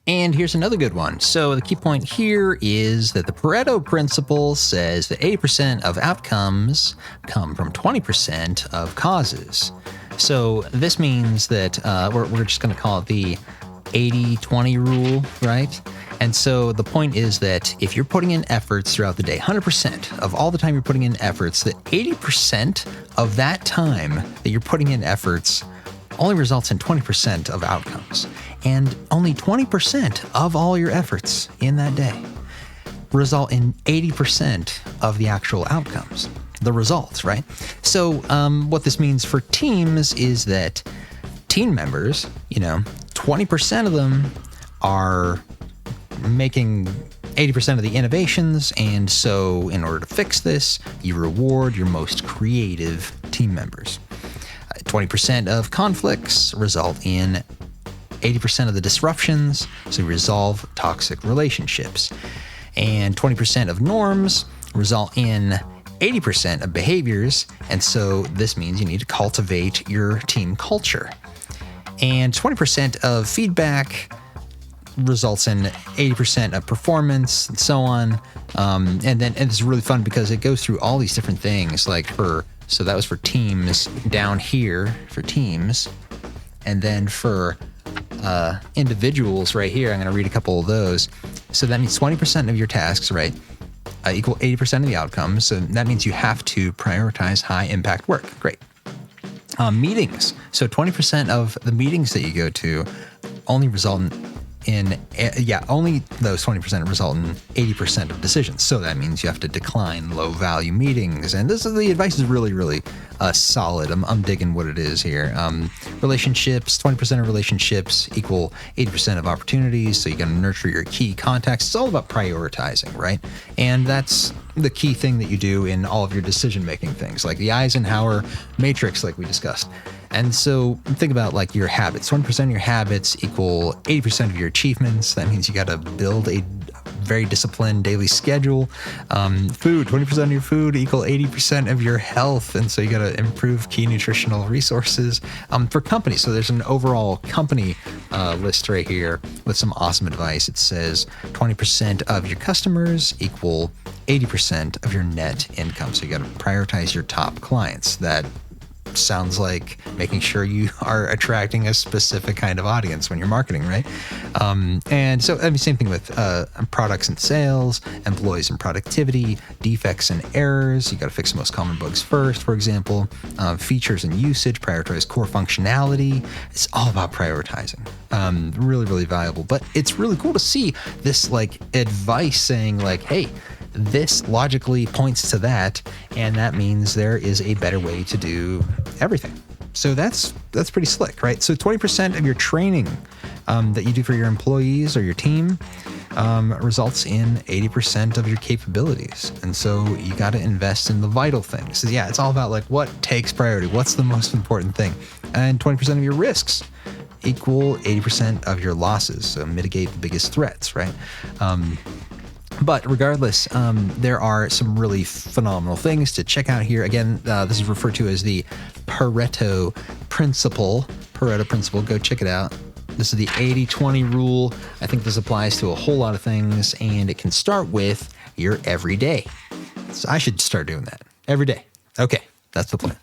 And here's another good one. So the key point here is that the Pareto Principle says that 80% of outcomes come from 20% of causes. So this means that we're just going to call it the 80-20 rule, right? And so the point is that if you're putting in efforts throughout the day, 100% of all the time you're putting in efforts, that 80% of that time that you're putting in efforts only results in 20% of outcomes. And only 20% of all your efforts in that day result in 80% of the actual outcomes, the results, right? So what this means for teams is that team members, 20% of them are making 80% of the innovations. And so in order to fix this, you reward your most creative team members. 20% of conflicts result in 80% of the disruptions, so you resolve toxic relationships. And 20% of norms result in 80% of behaviors, and so this means you need to cultivate your team culture. And 20% of feedback results in 80% of performance, and so on. And it's really fun because it goes through all these different things, so that was for teams down here for teams. And then for individuals right here, I'm going to read a couple of those. So that means 20% of your tasks, right, equal 80% of the outcomes. So that means you have to prioritize high impact work. Great. Meetings. So 20% of the meetings that you go to only result only those 20% result in 80% of decisions. So that means you have to decline low value meetings. And the advice is really, really solid. I'm digging what it is here. Relationships, 20% of relationships equal 80% of opportunities. So you got to nurture your key contacts. It's all about prioritizing, right? And that's the key thing that you do in all of your decision-making things, like the Eisenhower matrix, like we discussed. And so think about your habits. 20% of your habits equal 80% of your achievements. That means you got to build a very disciplined daily schedule. Food, 20% of your food equal 80% of your health. And so you got to improve key nutritional resources for companies. So there's an overall company list right here with some awesome advice. It says 20% of your customers equal 80% of your net income. So you got to prioritize your top clients. That sounds like making sure you are attracting a specific kind of audience when you're marketing, right? And so, same thing with products and sales, employees and productivity, defects and errors. You got to fix the most common bugs first, for example. Features and usage, prioritize core functionality. It's all about prioritizing. Really, really valuable. But it's really cool to see this advice saying hey, this logically points to that, and that means there is a better way to do everything. So that's pretty slick, right? So 20% of your training that you do for your employees or your team results in 80% of your capabilities. And so you got to invest in the vital things. So yeah, it's all about what takes priority. What's the most important thing? And 20% of your risks equal 80% of your losses. So mitigate the biggest threats, right? But regardless, there are some really phenomenal things to check out here. Again, this is referred to as the Pareto Principle. Pareto Principle, go check it out. This is the 80-20 rule. I think this applies to a whole lot of things, and it can start with your everyday. So I should start doing that every day. Okay, that's the plan.